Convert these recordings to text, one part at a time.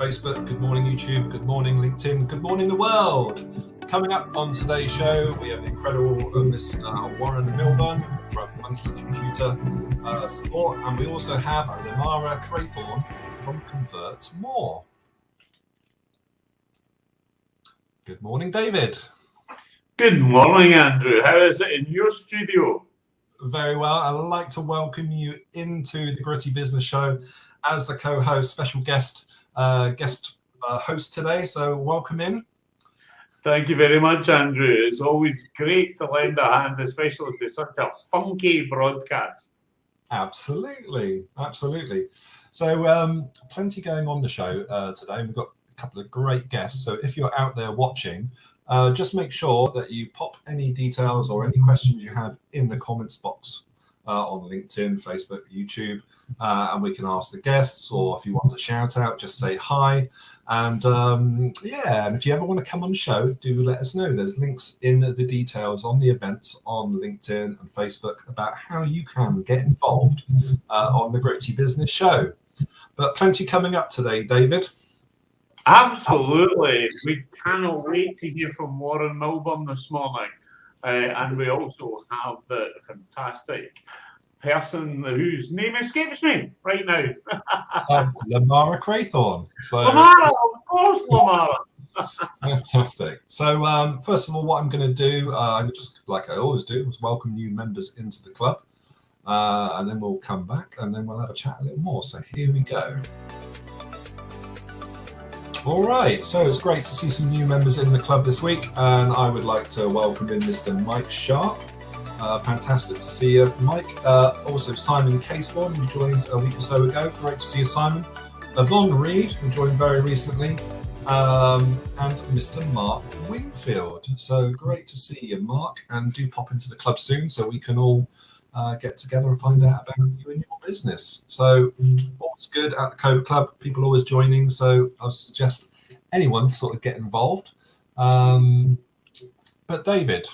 Facebook, good morning YouTube, good morning LinkedIn, good morning the world. Coming up on today's show, we have the incredible Mr. Warren Milburn from Monkey Computer Support, and we also have Limarah Crathorne from Convert More. Good morning, David. Good morning, Andrew. How is it in your studio? Very well. I'd like to welcome you into the Gritty Business Show as the co-host, special guest host today. So welcome in. Thank you very much, Andrew. It's always great to lend a hand, especially to such a funky broadcast. Absolutely. So plenty going on the show today. We've got a couple of great guests. So if you're out there watching, just make sure that you pop any details or any questions you have in the comments box on LinkedIn, Facebook, YouTube, and we can ask the guests, or if you want to shout out, just say hi. And and if you ever want to come on the show, do let us know. There's links in the details on the events on LinkedIn and Facebook about how you can get involved on the Gritty Business Show. But plenty coming up today, David. Absolutely. We cannot wait to hear from Warren Milburn this morning. And we also have the fantastic person whose name escapes me right now. Limarah Crathorne. Limarah, of course, Limarah. Fantastic. So first of all, what I'm going to do, just like I always do, is welcome new members into the club. And then we'll come back and then we'll have a chat a little more. So here we go. All right, so it's great to see some new members in the club this week, and I would like to welcome in Mr. Mike Sharp. Fantastic to see you, Mike. Also, Simon Caseborn, who joined a week or so ago. Great to see you, Simon. Yvonne Reed, who joined very recently, and Mr. Mark Wingfield. So great to see you, Mark, and do pop into the club soon so we can all get together and find out about you and your business. So always good at the Cobra Club, people always joining, so I suggest anyone sort of get involved. But David.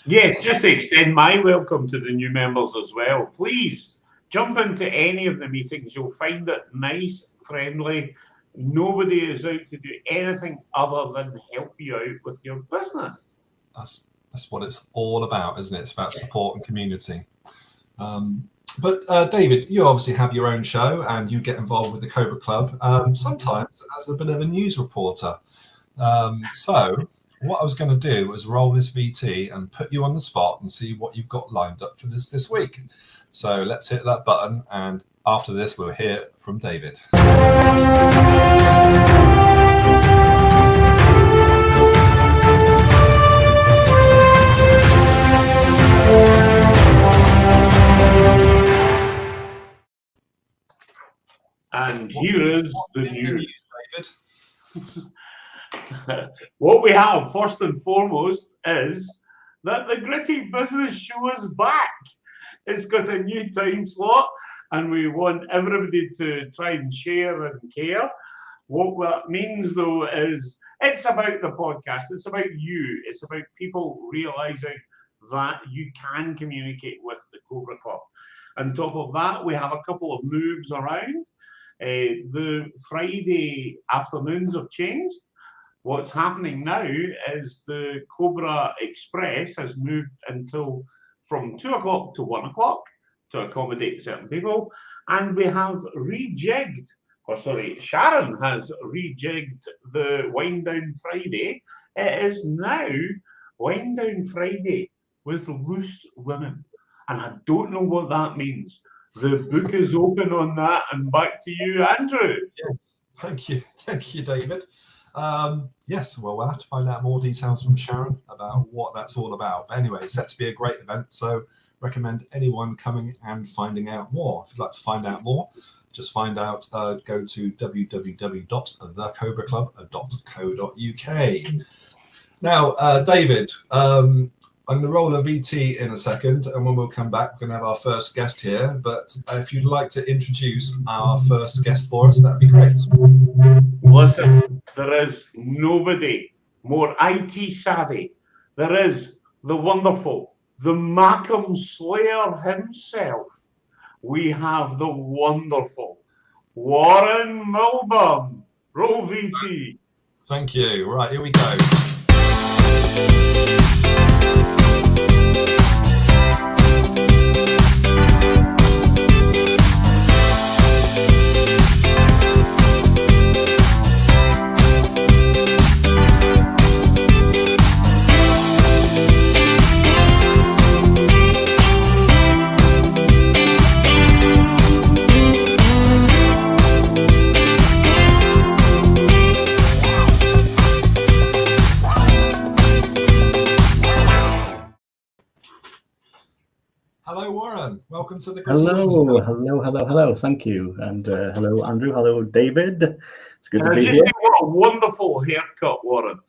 Yes, just to extend my welcome to the new members as well. Please jump into any of the meetings. You'll find it nice, friendly. Nobody is out to do anything other than help you out with your business. That's what it's all about, isn't it? It's about support and community. But David, you obviously have your own show and you get involved with the Cobra Club, sometimes as a bit of a news reporter. So what I was going to do was roll this VT and put you on the spot and see what you've got lined up for this week. So let's hit that button, and after this, we'll hear from David. And here is the news. What we have first and foremost is that the Gritty Business Show is back. It's got a new time slot, and we want everybody to try and share and care. What that means, though, is it's about the podcast. It's about you. It's about people realizing that you can communicate with the Cobra Club. On top of that, we have a couple of moves around. The Friday afternoons have changed. What's happening now is the Cobra Express has moved until from 2 o'clock to 1 o'clock to accommodate certain people. And we have Sharon has rejigged the Wind Down Friday. It is now Wind Down Friday with loose women. And I don't know what that means. The book is open on that, and back to you, Andrew. Yes, thank you, David. Yes, well, we'll have to find out more details from Sharon about what that's all about. But anyway, it's set to be a great event, so recommend anyone coming and finding out more. If you'd like to find out more, just find out, go to www.thecobraclub.co.uk. Now, David, I'm going to roll a VT in a second, and when we'll come back, we're going to have our first guest here. But if you'd like to introduce our first guest for us, that'd be great. Listen, there is nobody more IT savvy. There is the wonderful, the Macam Slayer himself. We have the wonderful Warren Milburn, Roll VT. Thank you. Right, here we go. Hello, Warren. Welcome to the Gritty Business Show. Hello. Thank you. And hello, Andrew. Hello, David. It's good to be Just here. say what a wonderful haircut, Warren.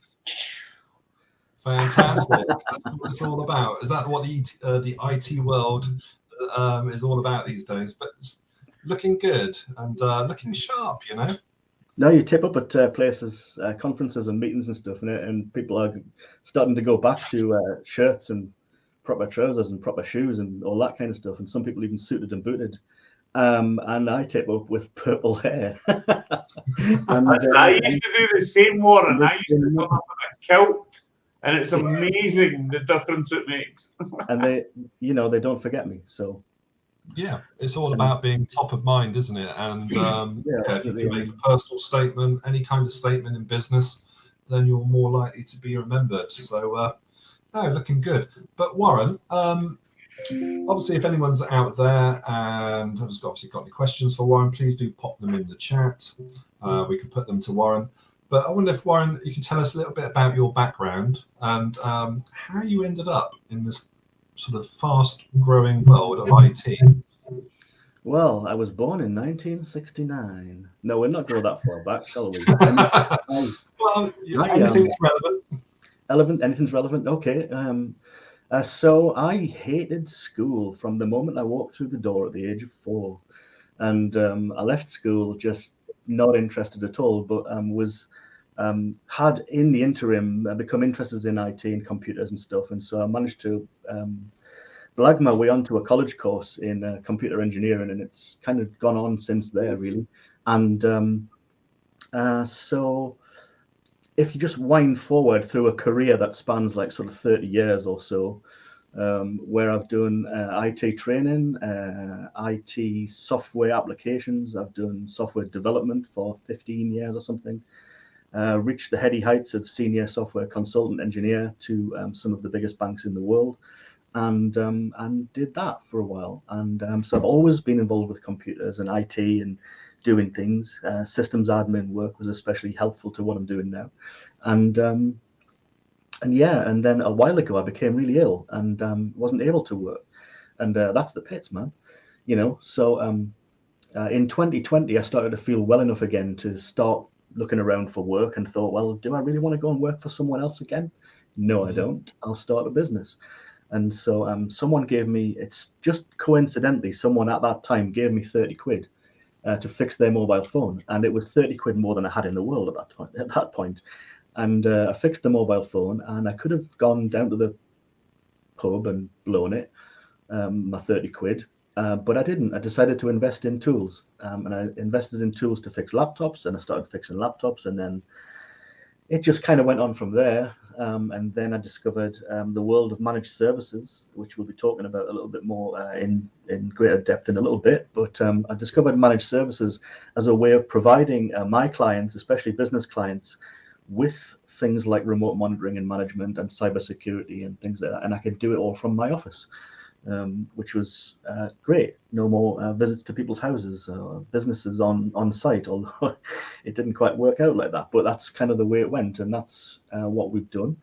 Fantastic. That's what it's all about. Is that what the IT world is all about these days? But it's looking good and looking sharp, you know. No, you tip up at places, conferences and meetings and stuff, and people are starting to go back to shirts and proper trousers and proper shoes and all that kind of stuff. And some people even suited and booted. And I tip up with purple hair. And, I used to do the same, Warren. I used to come up with a kilt, and it's amazing the difference it makes. And they don't forget me. So yeah, it's all about being top of mind, isn't it? And if you can make a personal statement, any kind of statement in business, then you're more likely to be remembered. So no, looking good. But Warren, obviously, if anyone's out there and has obviously got any questions for Warren, please do pop them in the chat. We can put them to Warren. But I wonder if, Warren, you can tell us a little bit about your background and how you ended up in this sort of fast-growing world of IT. Well, I was born in 1969. No, we're not going that far back, shall we? Well, anything's relevant. Anything's relevant? Okay. So I hated school from the moment I walked through the door at the age of 4. And I left school just not interested at all, but had in the interim become interested in IT and computers and stuff. And so I managed to blag my way onto a college course in computer engineering, and it's kind of gone on since there, really. And so if you just wind forward through a career that spans like sort of 30 years or so, where I've done IT training, IT software applications, I've done software development for 15 years or something, reached the heady heights of senior software consultant engineer to some of the biggest banks in the world, and did that for a while. And so I've always been involved with computers and IT and doing things. Systems admin work was especially helpful to what I'm doing now. And then a while ago I became really ill and wasn't able to work. And that's the pits, man. You know, so in 2020 I started to feel well enough again to start looking around for work, and thought, well, do I really want to go and work for someone else again? No, I don't. I'll start a business. And so someone gave me, it's just coincidentally, someone at that time gave me 30 quid to fix their mobile phone. And it was 30 quid more than I had in the world at that point. And I fixed the mobile phone, and I could have gone down to the pub and blown it, my 30 quid. But I didn't. I decided to invest in tools. And I invested in tools to fix laptops, and I started fixing laptops. And then it just kind of went on from there. And then I discovered the world of managed services, which we'll be talking about a little bit more in greater depth in a little bit. But I discovered managed services as a way of providing my clients, especially business clients, with things like remote monitoring and management and cybersecurity and things like that. And I could do it all from my office, which was great. No more visits to people's houses, businesses on site, although it didn't quite work out like that. But that's kind of the way it went, and that's what we've done.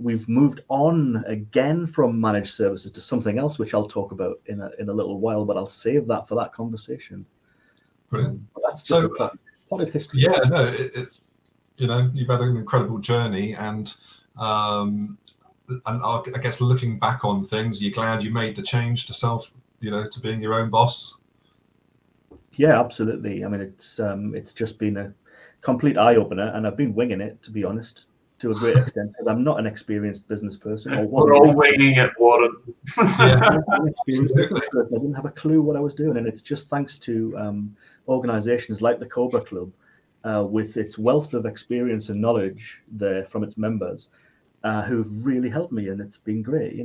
We've moved on again from managed services to something else, which I'll talk about in a little while, but I'll save that for that conversation. Brilliant. That's just a potted history. Yeah, no, it's, you know, you've had an incredible journey, and I guess looking back on things, you're glad you made the change to being your own boss. Yeah, absolutely. I mean, it's just been a complete eye opener, and I've been winging it, to be honest. to a great extent because I'm not an experienced business person. Or We're all waiting at Warren. Yeah, an experienced business person. I didn't have a clue what I was doing, and it's just thanks to organisations like the Cobra Club, with its wealth of experience and knowledge there from its members, who've really helped me, and it's been great.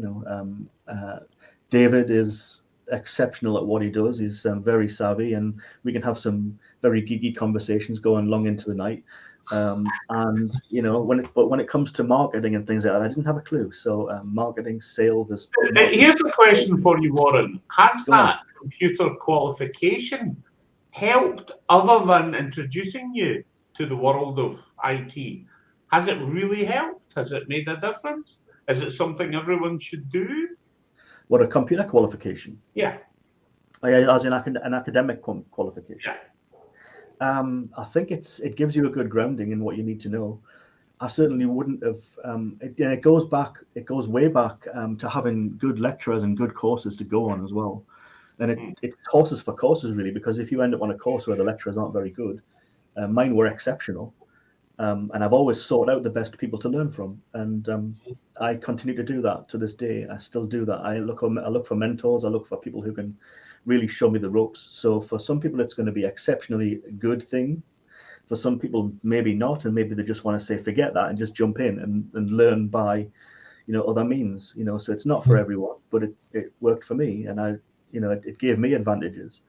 David is exceptional at what he does. He's very savvy, and we can have some very geeky conversations going long into the night. And when it comes to marketing and things like that, I didn't have a clue. So marketing, sales, Here's a question for you, Warren. Has that computer qualification helped, other than introducing you to the world of IT? Has it really helped? Has it made a difference? Is it something everyone should do? What, a computer qualification? Yeah. As in an academic qualification. Yeah. I think it gives you a good grounding in what you need to know. I certainly wouldn't have. It goes way back to having good lecturers and good courses to go on as well. And it's horses for courses, really, because if you end up on a course where the lecturers aren't very good, mine were exceptional, and I've always sought out the best people to learn from, and I continue to do that to this day. I still do that. I look for mentors. I look for people who can really show me the ropes. So for some people, it's going to be exceptionally good thing. For some people, maybe not, and maybe they just want to say forget that and just jump in and learn by, other means. So it's not for everyone, but it worked for me, and it gave me advantages.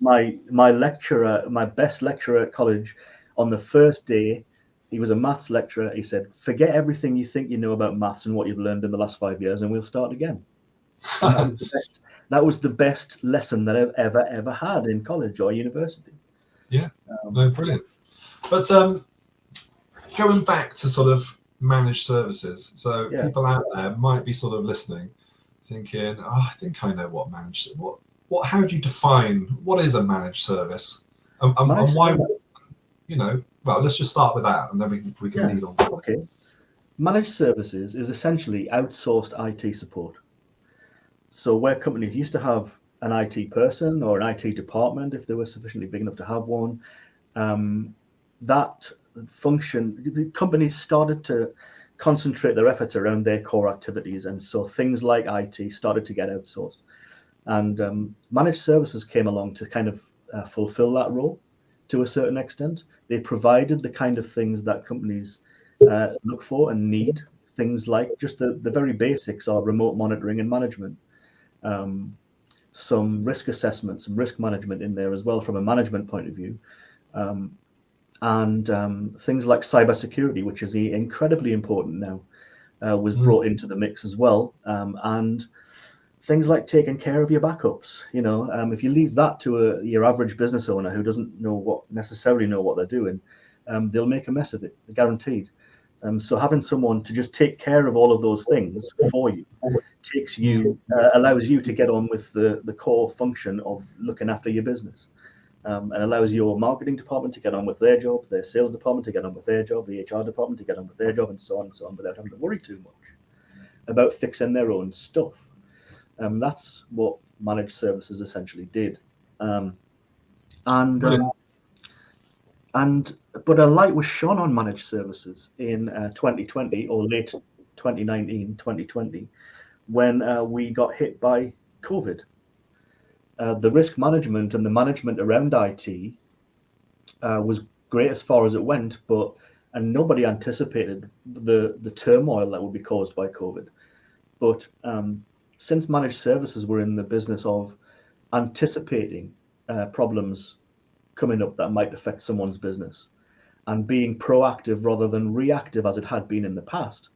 My lecturer, my best lecturer at college, on the first day, he was a maths lecturer. He said, "Forget everything you think you know about maths and what you've learned in the last 5 years, and we'll start again." That was the best lesson that I've ever had in college or university. Yeah, no, brilliant. But going back to sort of managed services, so people out there might be sort of listening, thinking, "Oh, I think I know what managed. What? How do you define what is a managed service? And why? Well, let's just start with that, and then we can lead on. Okay. Managed services is essentially outsourced IT support. So where companies used to have an IT person or an IT department, if they were sufficiently big enough to have one, that function, companies started to concentrate their efforts around their core activities. And so things like IT started to get outsourced. And managed services came along to kind of fulfill that role to a certain extent. They provided the kind of things that companies look for and need, things like just the very basics of remote monitoring and management. Some risk assessment, some risk management in there as well from a management point of view. And things like cybersecurity, which is incredibly important now, was brought into the mix as well. And things like taking care of your backups. If you leave that to your average business owner who doesn't necessarily know what they're doing, they'll make a mess of it, guaranteed. So having someone to just take care of all of those things for you allows you to get on with the core function of looking after your business, and allows your marketing department to get on with their job, their sales department to get on with their job, the HR department to get on with their job, and so on, without having to worry too much about fixing their own stuff. That's what managed services essentially did. But a light was shone on managed services in 2020 or late 2019, 2020, when we got hit by COVID. The risk management and the management around IT was great as far as it went, and nobody anticipated the turmoil that would be caused by COVID. But since managed services were in the business of anticipating problems coming up that might affect someone's business and being proactive rather than reactive as it had been in the past,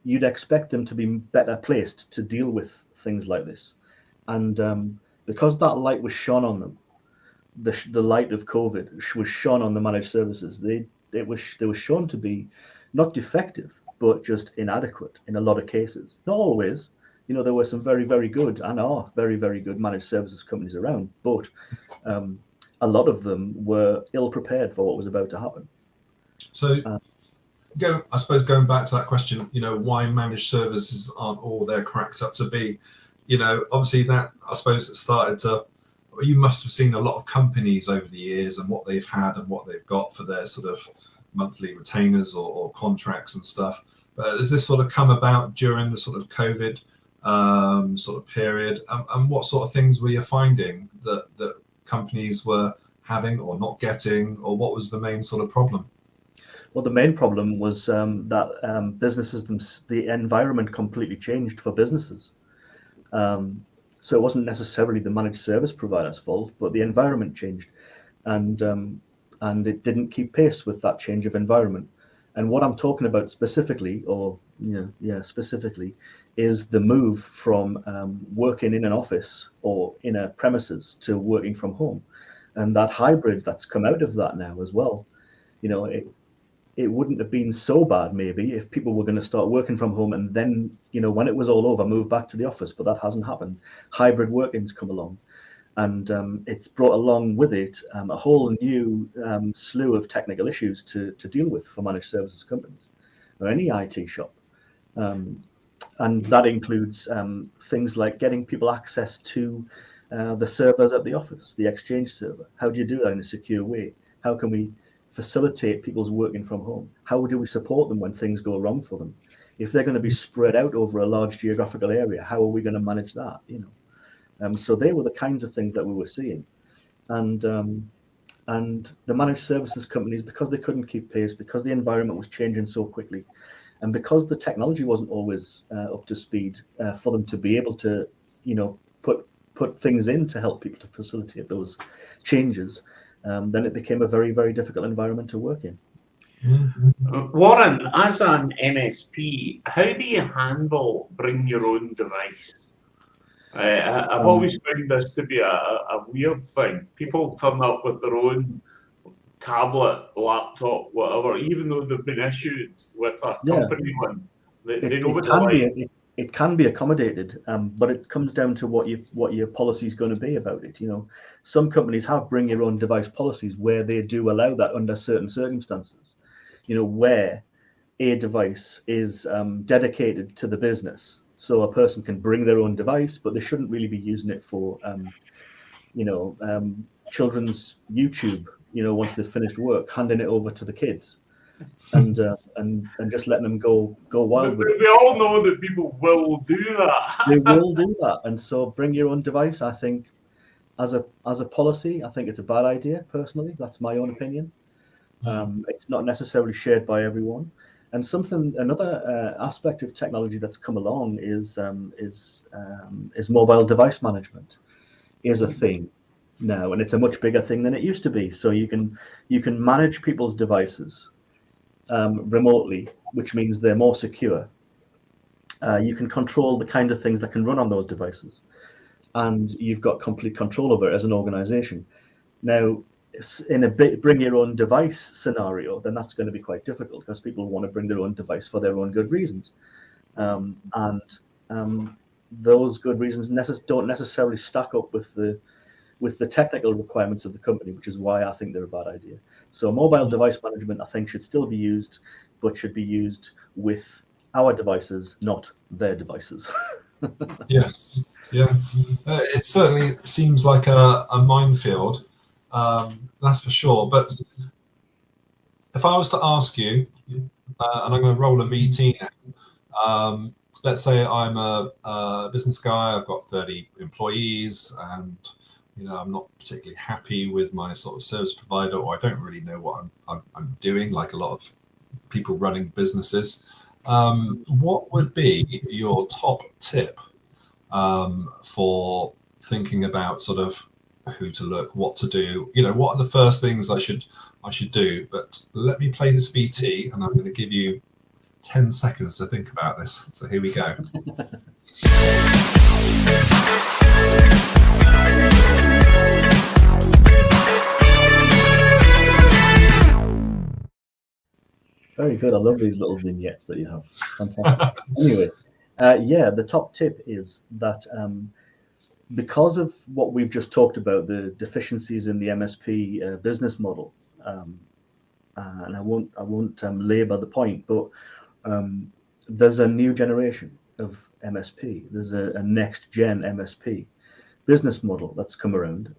you'd expect them to be better placed to deal with things like this. And because that light was shone on them, the light of COVID was shone on the managed services, they were shown to be not defective, but just inadequate in a lot of cases. Not always. There were some very, very good and are very, very good managed services companies around, but a lot of them were ill prepared for what was about to happen. So, I suppose going back to that question, why managed services aren't all they're cracked up to be. Obviously that, I suppose, it started to. You must have seen a lot of companies over the years and what they've had and what they've got for their sort of monthly retainers or contracts and stuff. But has this sort of come about during the sort of COVID sort of period? And what sort of things were you finding that companies were having or not getting, or what was the main sort of problem? Well, the main problem was that businesses, the environment completely changed for businesses. So it wasn't necessarily the managed service provider's fault, but the environment changed, and it didn't keep pace with that change of environment. And what I'm talking about specifically, specifically, is the move from working in an office or in a premises to working from home, and that hybrid that's come out of that now as well. It wouldn't have been so bad maybe if people were going to start working from home and then, when it was all over, move back to the office, but that hasn't happened. Hybrid working's come along, and it's brought along with it a whole new slew of technical issues to deal with for managed services companies or any IT shop. And that includes things like getting people access to the servers at the office, the Exchange server. How do you do that in a secure way? How can we facilitate people's working from home? How do we support them when things go wrong for them? If they're going to be spread out over a large geographical area, how are we going to manage that? So they were the kinds of things that we were seeing, and the managed services companies, because they couldn't keep pace, because the environment was changing so quickly, and because the technology wasn't always up to speed for them to be able to, put things in to help people to facilitate those changes, then it became a very, very difficult environment to work in. Warren, as an MSP, how do you handle bring your own device? I've always found this to be a weird thing. People turn up with their own tablet, laptop, whatever, even though they've been issued with a company one. It can be accommodated, but it comes down to what your policy is going to be about it. Some companies have bring your own device policies where they do allow that under certain circumstances. Where a device is dedicated to the business, so a person can bring their own device, but they shouldn't really be using it for, children's YouTube. Once they've finished work, handing it over to the kids. And just letting them go wild with it. We all know that people will do that. They will do that, and so bring your own device. I think, as a policy, I think it's a bad idea. Personally, that's my own opinion. It's not necessarily shared by everyone. And another aspect of technology that's come along is mobile device management is a thing now, and it's a much bigger thing than it used to be. So you can manage people's devices remotely, which means they're more secure. You can control the kind of things that can run on those devices, and you've got complete control over it as an organization. Now, in a bring your own device scenario, then that's going to be quite difficult because people want to bring their own device for their own good reasons, and those good reasons don't necessarily stack up with the technical requirements of the company, which is why I think they're a bad idea. So mobile device management, I think, should still be used, but should be used with our devices, not their devices. Yes, yeah. It certainly seems like a minefield, that's for sure. But if I was to ask you, and I'm going to roll a VT now, let's say I'm a business guy, I've got 30 employees, and I'm not particularly happy with my sort of service provider, or I don't really know what I'm doing, like a lot of people running businesses. What would be your top tip for thinking about sort of who to look, what to do? What are the first things I should do? But let me play this VT, and I'm going to give you 10 seconds to think about this. So here we go. Very good. I love these little vignettes that you have. Fantastic. Anyway, the top tip is that because of what we've just talked about, the deficiencies in the MSP business model, and I won't labor the point, but there's a new generation of MSP. There's a next gen MSP business model that's come around.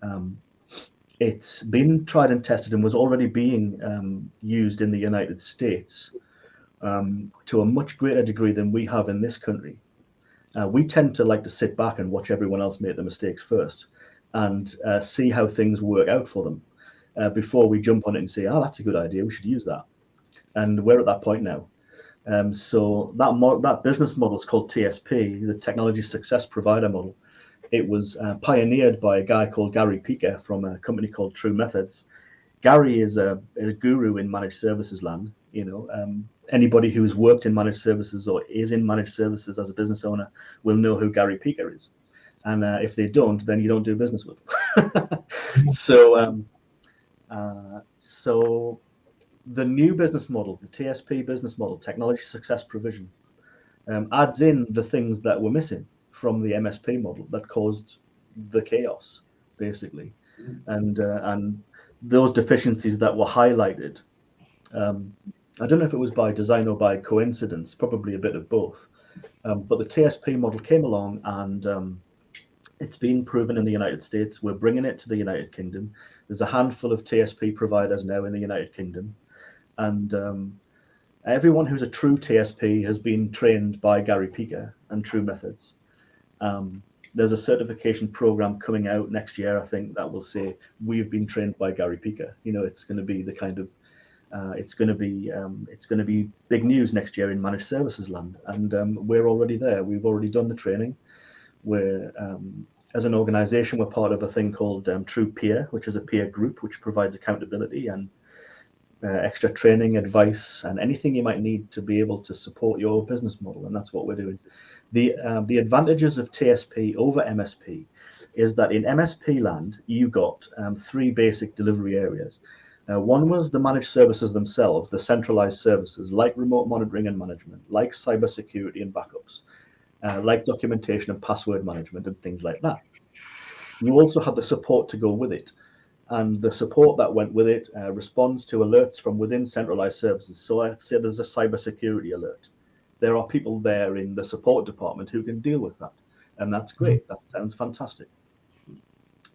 it's been tried and tested and was already being used in the United States to a much greater degree than we have in this country. We tend to like to sit back and watch everyone else make the mistakes first and see how things work out for them before we jump on it and say, oh, that's a good idea, we should use that. And we're at that point now. So that business model is called TSP, the Technology Success Provider model. It was pioneered by a guy called Gary Pica from a company called True Methods. Gary is a guru in managed services land. Anybody who's worked in managed services or is in managed services as a business owner will know who Gary Pica is. And if they don't, then you don't do business with them. So the new business model, the TSP business model, Technology Success Provision, adds in the things that were missing from the MSP model that caused the chaos, basically, and those deficiencies that were highlighted. I don't know if it was by design or by coincidence, probably a bit of both. But the TSP model came along and it's been proven in the United States. We're bringing it to the United Kingdom. There's a handful of TSP providers now in the United Kingdom. And everyone who's a true TSP has been trained by Gary Pica and True Methods. There's a certification program coming out next year, I think, that will say we've been trained by Gary Pica. It's going to be the kind of it's going to be big news next year in managed services land, and we're already there. We've already done the training. We're as an organization, we're part of a thing called True Peer, which is a peer group which provides accountability and extra training, advice, and anything you might need to be able to support your business model, and that's what we're doing. The advantages of TSP over MSP is that in MSP land, you got three basic delivery areas. One was the managed services themselves, the centralized services like remote monitoring and management, like cybersecurity and backups, like documentation and password management and things like that. You also had the support to go with it. And the support that went with it responds to alerts from within centralized services. So let's say there's a cybersecurity alert. There are people there in the support department who can deal with that. And that's great. That sounds fantastic.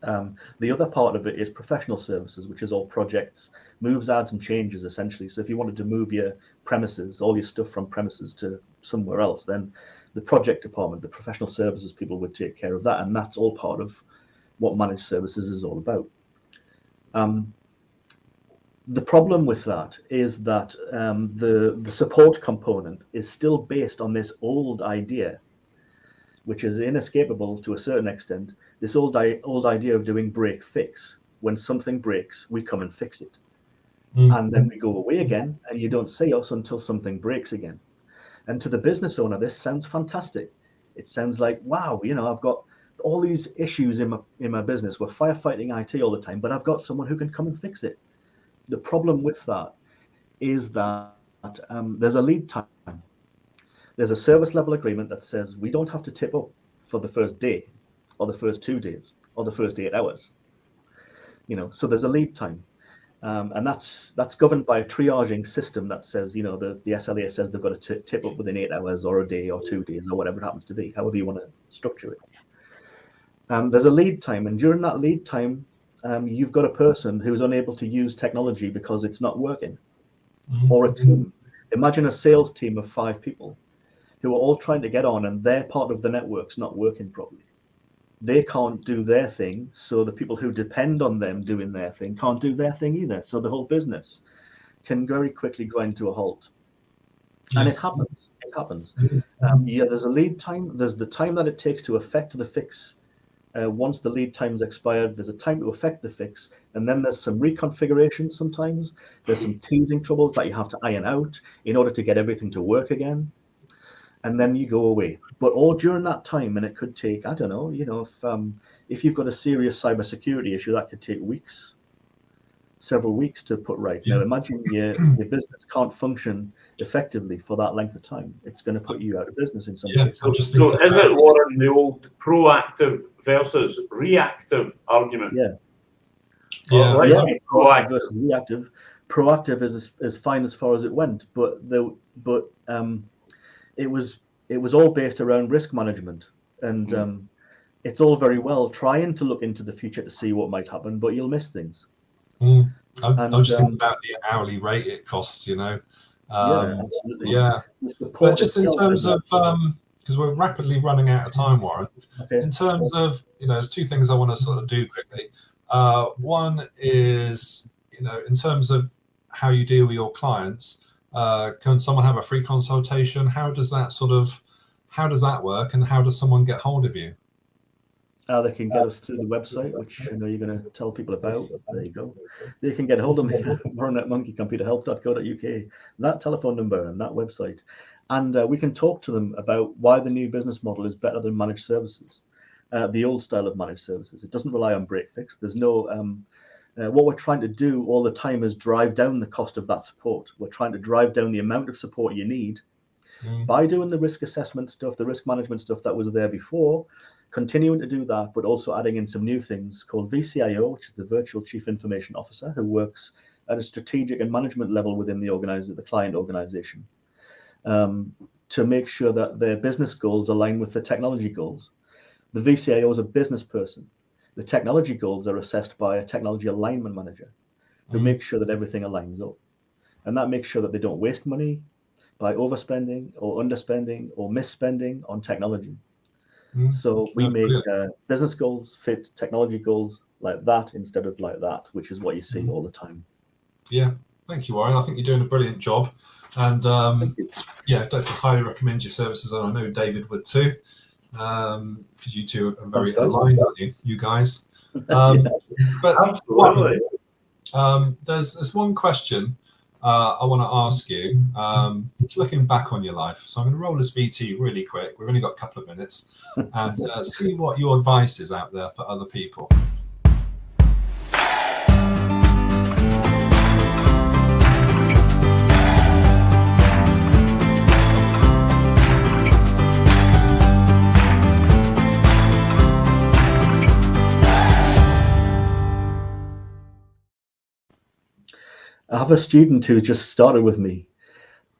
The other part of it is professional services, which is all projects, moves, adds, and changes, essentially. So if you wanted to move your premises, all your stuff from premises to somewhere else, then the project department, the professional services people would take care of that. And that's all part of what managed services is all about. The problem with that is that the support component is still based on this old idea, which is inescapable to a certain extent, this old idea of doing break fix. When something breaks, we come and fix it. And then we go away again, and you don't see us until something breaks again. And to the business owner, this sounds fantastic. It sounds like, wow, I've got all these issues in my business. We're firefighting IT all the time, but I've got someone who can come and fix it. The problem with that is that there's a lead time. There's a service level agreement that says we don't have to tip up for the first day or the first 2 days or the first 8 hours. So there's a lead time. And that's governed by a triaging system that says, the SLA says they've got to tip up within 8 hours or a day or 2 days or whatever it happens to be, however you want to structure it. There's a lead time, and during that lead time, you've got a person who's unable to use technology because it's not working, or a team. Imagine a sales team of 5 people who are all trying to get on, and their part of the network's not working properly. They can't do their thing, so the people who depend on them doing their thing can't do their thing either. So the whole business can very quickly grind to a halt. And it happens. There's a lead time. There's the time that it takes to effect the fix. Once the lead time's expired, there's a time to effect the fix, and then there's some reconfiguration sometimes. There's some teething troubles that you have to iron out in order to get everything to work again. And then you go away. But all during that time, and it could take, I don't know, if you've got a serious cybersecurity issue, that could take weeks, several weeks to put right. Now, imagine your business can't function effectively for that length of time. It's going to put you out of business in some cases. So is it, Warren, the old proactive versus reactive argument? Proactive versus reactive. Proactive is as fine as far as it went, but it was all based around risk management, and it's all very well trying to look into the future to see what might happen, but you'll miss things. I'm just thinking about the hourly rate it costs, yeah, absolutely. Yeah, but just in terms of, because we're rapidly running out of time, Warren, okay. In terms of, there's two things I want to sort of do quickly. One is, in terms of how you deal with your clients, can someone have a free consultation? How does that work, and how does someone get hold of you? They can get us through the website, which I know you're going to tell people about. There you go. They can get hold of me, Warren at monkeycomputerhelp.co.uk, that telephone number and that website. And we can talk to them about why the new business model is better than managed services, the old style of managed services. It doesn't rely on break fix. There's no, what we're trying to do all the time is drive down the cost of that support. We're trying to drive down the amount of support you need by doing the risk assessment stuff, the risk management stuff that was there before, continuing to do that, but also adding in some new things called VCIO, which is the Virtual Chief Information Officer, who works at a strategic and management level within the client organization, to make sure that their business goals align with the technology goals. The VCIO is a business person. The technology goals are assessed by a technology alignment manager who makes sure that everything aligns up. And that makes sure that they don't waste money by overspending or underspending or misspending on technology. So we make business goals fit technology goals like that instead of like that, which is what you see all the time. Yeah, thank you, Warren. I think you're doing a brilliant job, and don't highly recommend your services, and I know David would too, because you two are very aligned, aren't you? You guys. But Warren, there's one question I want to ask you. It's looking back on your life, so I'm going to roll this VT really quick. We've only got a couple of minutes, and see what your advice is out there for other people. I have a student who just started with me,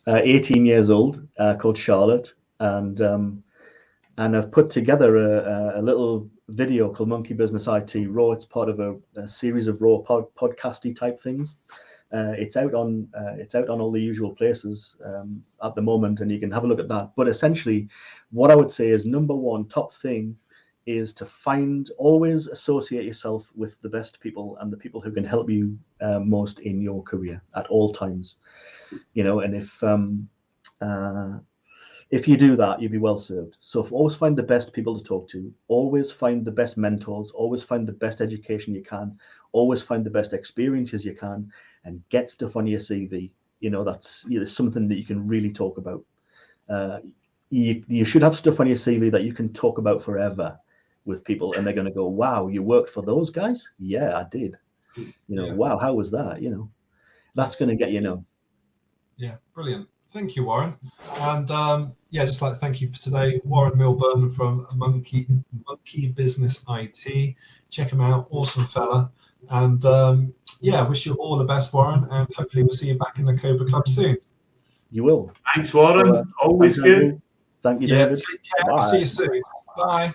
18 years old, called Charlotte, and I've put together a little video called Monkey Business IT Raw. It's part of a series of raw podcasty type things. It's out on all the usual places at the moment, and you can have a look at that. But essentially, what I would say is number one top thing is to always associate yourself with the best people and the people who can help you most in your career at all times. And if you do that, you'll be well served. So always find the best people to talk to, always find the best mentors, always find the best education you can, always find the best experiences you can, and get stuff on your CV. That's something that you can really talk about. You should have stuff on your CV that you can talk about forever with people, and they're going to go, wow, you worked for those guys? Yeah, I did. Wow, how was that? That's going to get you known. Yeah, brilliant. Thank you, Warren. And just like to thank you for today, Warren Milburn from Monkey Business IT. Check him out, awesome fella. And wish you all the best, Warren, and hopefully we'll see you back in the Cobra Club soon. You will. Thanks, Warren. Always good. Andrew. Thank you, David. Take care. Bye. See you soon. Bye.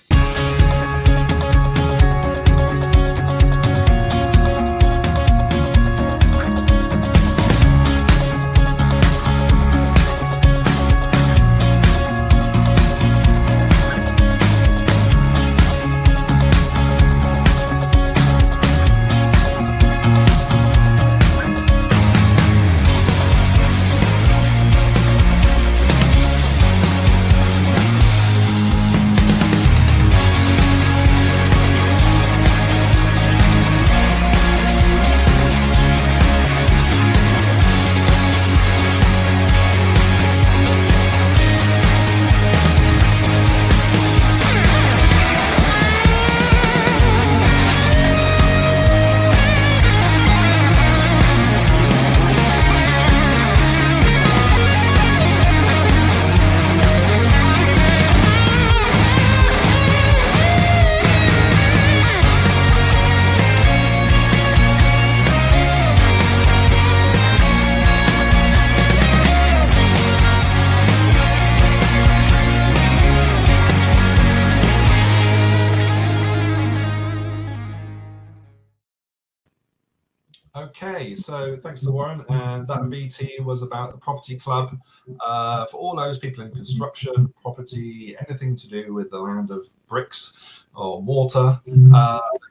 Okay, so thanks to Warren, and that VT was about the property club for all those people in construction, property, anything to do with the land of bricks or mortar.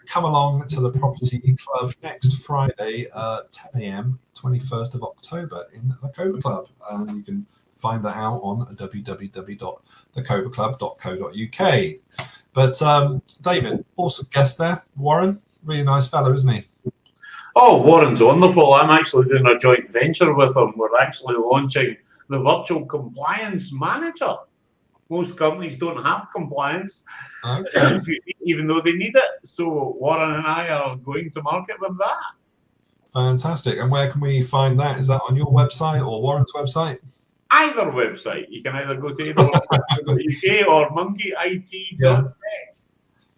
Come along to the property club next Friday, 10 a.m., 21st of October in the Cobra Club, and you can find that out on www.thecobraclub.co.uk. But David, awesome guest there, Warren, really nice fellow, isn't he? Oh, Warren's wonderful. I'm actually doing a joint venture with him. We're actually launching the virtual compliance manager. Most companies don't have compliance, Okay. even though they need it. So Warren and I are going to market with that. Fantastic. And where can we find that? Is that on your website or Warren's website? Either website. You can either go to either.uk or monkeyit.net. Yeah.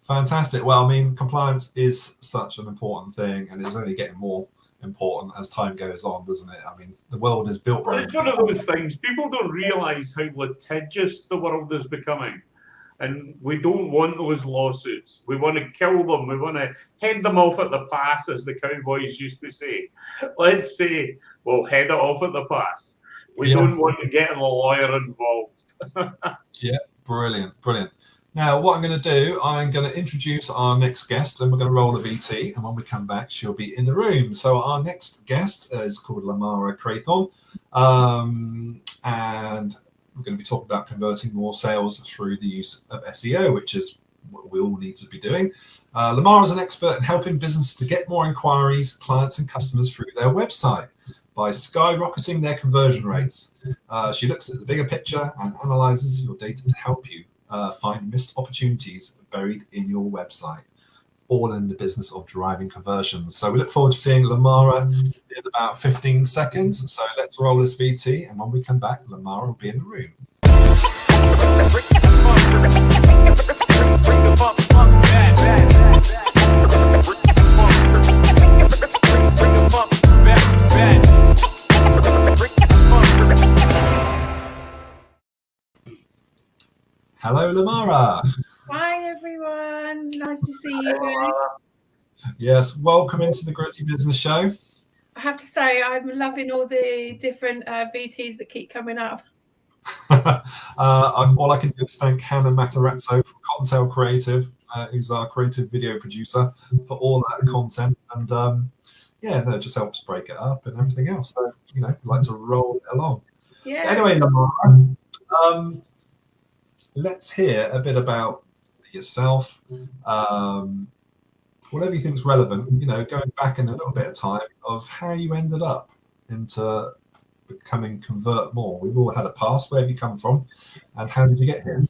Fantastic. Well, I mean, compliance is such an important thing, and it's only getting more important as time goes on, doesn't it? I mean, the world is built Well, around. it's one of those things. People don't realise how litigious the world is becoming. And we don't want those lawsuits. We want to kill them. We want to head them off at the pass, as the cowboys used to say. Let's say, well, head it off at the pass. We don't want to get the lawyer involved. Yeah, brilliant, brilliant. Now, what I'm going to do, I'm going to introduce our next guest, and we're going to roll a VT, and when we come back, she'll be in the room. So our next guest is called Limarah Crathorne, and we're going to be talking about converting more sales through the use of SEO, which is what we all need to be doing. Limarah is an expert in helping businesses to get more inquiries, clients, and customers through their website by skyrocketing their conversion rates. She looks at the bigger picture and analyzes your data to help you find missed opportunities buried in your website, all in the business of driving conversions. So we look forward to seeing Limarah in about 15 seconds. So let's roll this VT, and when we come back, Limarah will be in the room. Hello, Limarah. Hi, everyone. Nice to see you. Yes, welcome into the Gritty Business Show. I have to say, I'm loving all the different VTs that keep coming up. All I can do is thank Hannah Matarazzo from Cottontail Creative, who's our creative video producer, for all that content. And it just helps break it up and everything else. So, like to roll it along. Yeah. Anyway, Limarah, let's hear a bit about yourself, whatever you think's relevant, going back in a little bit of time of how you ended up into becoming Convert More. We've all had a past. Where have you come from and how did you get here?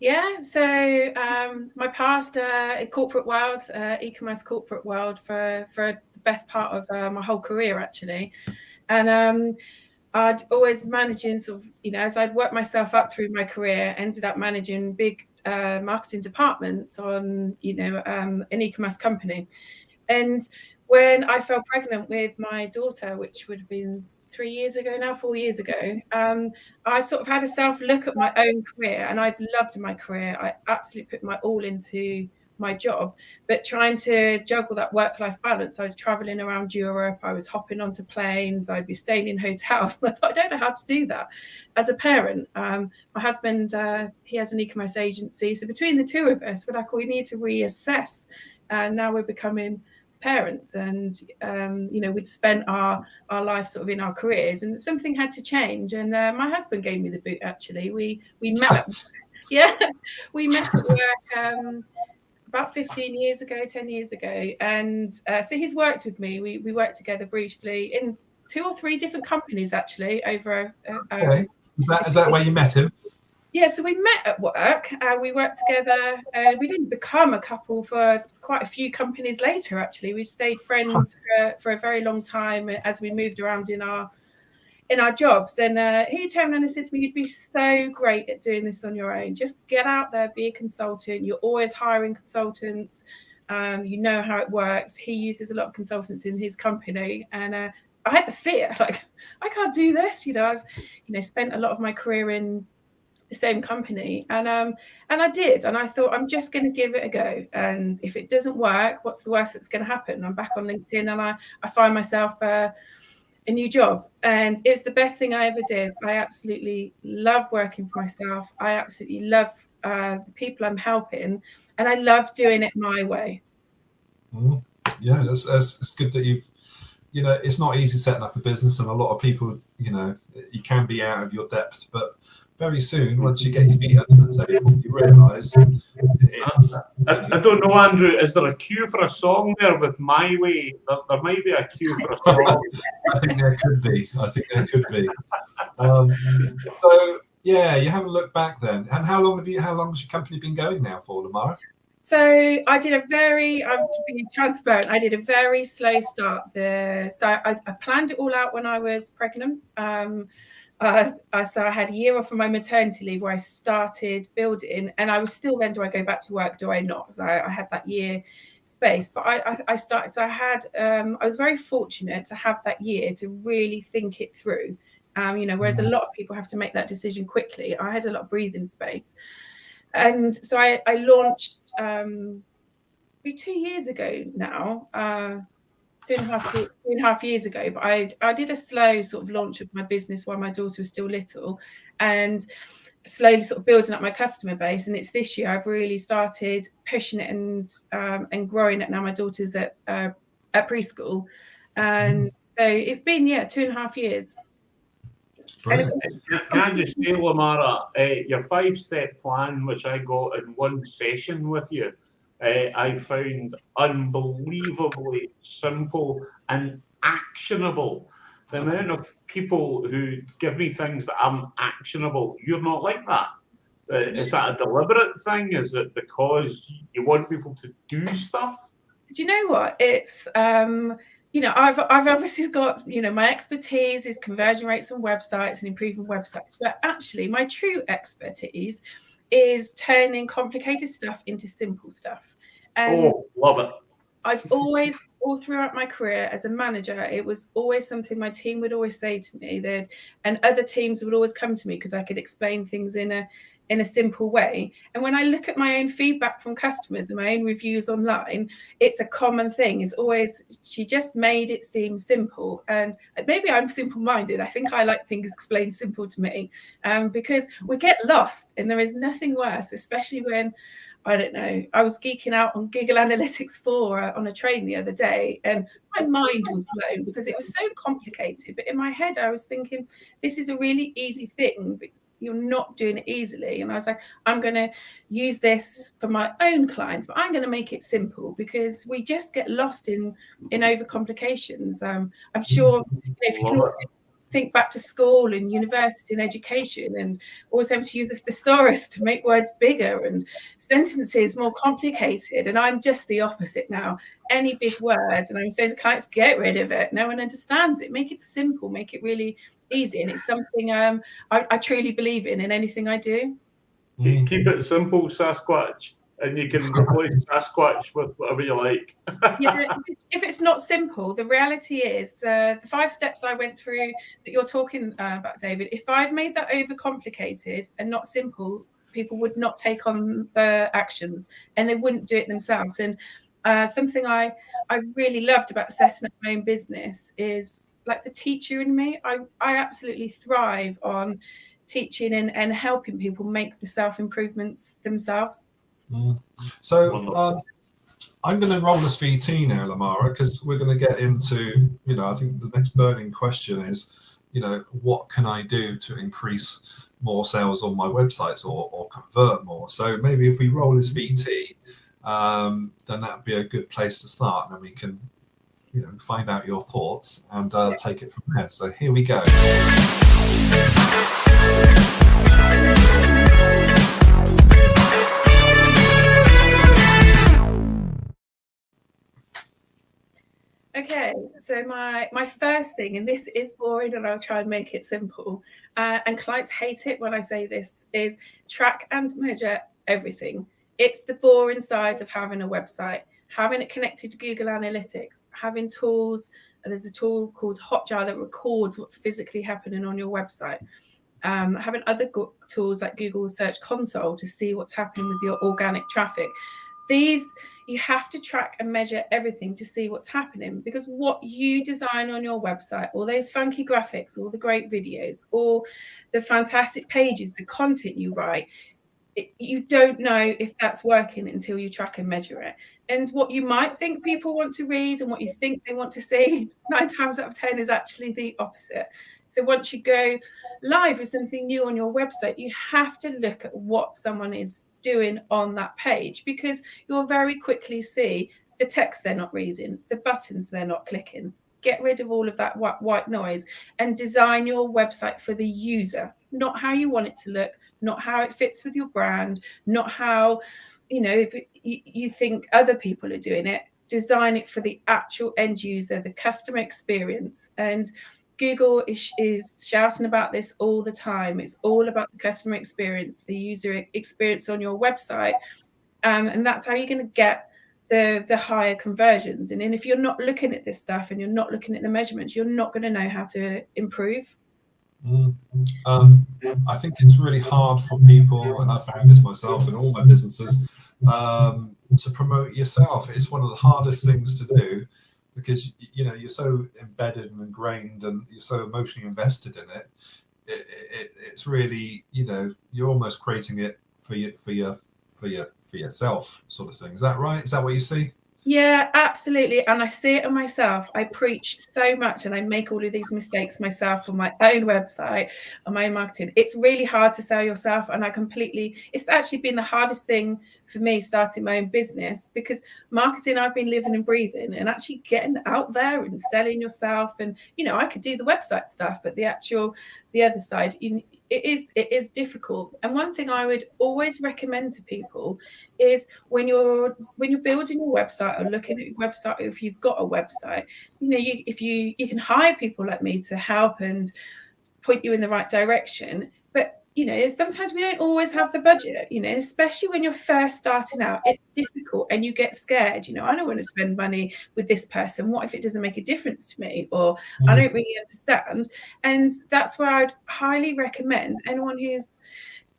Yeah, so my past in corporate world, e-commerce corporate world for the best part of my whole career, actually. And I'd always managing sort of, as I'd worked myself up through my career, ended up managing big marketing departments on, an e-commerce company. And when I fell pregnant with my daughter, which would have been 4 years ago, I sort of had a self look at my own career, and I'd loved my career. I absolutely put my all into my job, but trying to juggle that work-life balance. I was traveling around Europe, I was hopping onto planes, I'd be staying in hotels. I thought, I don't know how to do that as a parent. My husband, he has an e-commerce agency, so between the two of us, we're like, we need to reassess. And now we're becoming parents, and we'd spent our life sort of in our careers, and something had to change. And my husband gave me the boot. Actually, we met we met at work about 10 years ago, and so he's worked with me. We worked together briefly in 2 or 3 different companies, actually, over okay. Is that where you met him? Yeah, so we met at work, we worked together, and we didn't become a couple for quite a few companies later, actually. We stayed friends for a very long time as we moved around in our jobs. And he turned around and said to me, you'd be so great at doing this on your own. Just get out there, be a consultant. You're always hiring consultants. You know how it works. He uses a lot of consultants in his company. And I had the fear, like, I can't do this. I've spent a lot of my career in the same company. And I did, and I thought, I'm just going to give it a go, and if it doesn't work, what's the worst that's going to happen? I'm back on LinkedIn, and I find myself a new job, and it's the best thing I ever did. I absolutely love working for myself. I absolutely love the people I'm helping, and I love doing it my way. Yeah, it's good that you've, it's not easy setting up a business, and a lot of people, you can be out of your depth, but very soon, once you get your feet under the table, you realise it's. I don't know, Andrew. Is there a cue for a song there with My Way? There might be a cue for a song. I think there could be. So yeah, you haven't looked back then. And how long has your company been going now for, Limarah? So I'm to be transparent, I did a very slow start there. So I planned it all out when I was pregnant. So I had a year off from my maternity leave where I started building, and I was still then, do I go back to work? Do I not? So I had that year space, but I started. So I was very fortunate to have that year to really think it through. Whereas a lot of people have to make that decision quickly, I had a lot of breathing space. And so I launched 2 years ago now, 2.5 years ago. But I did a slow sort of launch of my business while my daughter was still little, and slowly sort of building up my customer base. And it's this year I've really started pushing it and growing it. Now my daughter's at preschool, and so it's been 2.5 years. Can I just say, Limarah, your 5-step plan, which I got in one session with you, I found unbelievably simple and actionable. The amount of people who give me things that aren't actionable, you're not like that. Is that a deliberate thing? Is it because you want people to do stuff? Do you know what? It's I've obviously got, my expertise is conversion rates on websites and improving websites, but actually my true expertise is turning complicated stuff into simple stuff. And love it. I've always, all throughout my career as a manager, it was always something my team would always say to me, and other teams would always come to me because I could explain things in a simple way. And when I look at my own feedback from customers and my own reviews online, it's a common thing. It's always, she just made it seem simple. And maybe I'm simple-minded. I think I like things explained simple to me, because we get lost, and there is nothing worse, especially when, I don't know, I was geeking out on Google Analytics 4 on a train the other day, and my mind was blown because it was so complicated. But in my head, I was thinking, this is a really easy thing, but you're not doing it easily. And I was like, I'm going to use this for my own clients, but I'm going to make it simple, because we just get lost in overcomplications. I'm sure if you can also think back to school and university and education, and always having to use the thesaurus to make words bigger and sentences more complicated. And I'm just the opposite now. Any big word, and I'm saying to clients, get rid of it. No one understands it. Make it simple. Make it really easy. And it's something I truly believe in anything I do. Keep it simple, Sasquatch. And you can replace Sasquatch with whatever you like. If it's not simple, the reality is the 5 steps I went through that you're talking about, David, if I'd made that overcomplicated and not simple, people would not take on the actions, and they wouldn't do it themselves. And something I really loved about setting up my own business is, like, the teacher in me. I absolutely thrive on teaching and helping people make the self-improvements themselves. So I'm going to roll this VT now, Limarah, because we're going to get into, I think the next burning question is, what can I do to increase more sales on my websites or convert more? So maybe if we roll this VT, then that'd be a good place to start, and then we can, find out your thoughts and take it from there. So here we go. Okay, so my first thing, and this is boring and I'll try and make it simple, and clients hate it when I say this, is track and measure everything. It's the boring side of having a website, having it connected to Google Analytics, having tools. There's a tool called Hotjar that records what's physically happening on your website. having other tools like Google Search Console to see what's happening with your organic traffic. These, you have to track and measure everything to see what's happening, because what you design on your website, all those funky graphics, all the great videos, all the fantastic pages, the content you write, you don't know if that's working until you track and measure it. And what you might think people want to read and what you think they want to see, 9 times out of 10 is actually the opposite. So once you go live with something new on your website, you have to look at what someone is doing on that page, because you'll very quickly see the text they're not reading, the buttons they're not clicking. Get rid of all of that white noise and design your website for the user, not how you want it to look, not how it fits with your brand, not how you think other people are doing it. Design it for the actual end user, the customer experience. And Google is shouting about this all the time. It's all about the customer experience, the user experience on your website. And that's how you're going to get the higher conversions. And then if you're not looking at this stuff and you're not looking at the measurements, you're not going to know how to improve. I think it's really hard for people, and I found this myself in all my businesses, to promote yourself. It's one of the hardest things to do, because you're so embedded and ingrained and you're so emotionally invested in it. It's really, you're almost creating it for yourself, sort of thing. Is that right? Is that what you see? Yeah, absolutely. And I see it on myself. I preach so much and I make all of these mistakes myself on my own website, on my own marketing. It's really hard to sell yourself. And it's actually been the hardest thing for me starting my own business, because marketing, I've been living and breathing, and actually getting out there and selling yourself. And, I could do the website stuff, but the other side, it is difficult. And one thing I would always recommend to people is when you're building your website or looking at your website, or if you've got a website, if you can hire people like me to help and point you in the right direction. But sometimes we don't always have the budget, especially when you're first starting out. It's difficult and you get scared. I don't want to spend money with this person. What if it doesn't make a difference to me? Or I don't really understand. And that's where I'd highly recommend anyone who's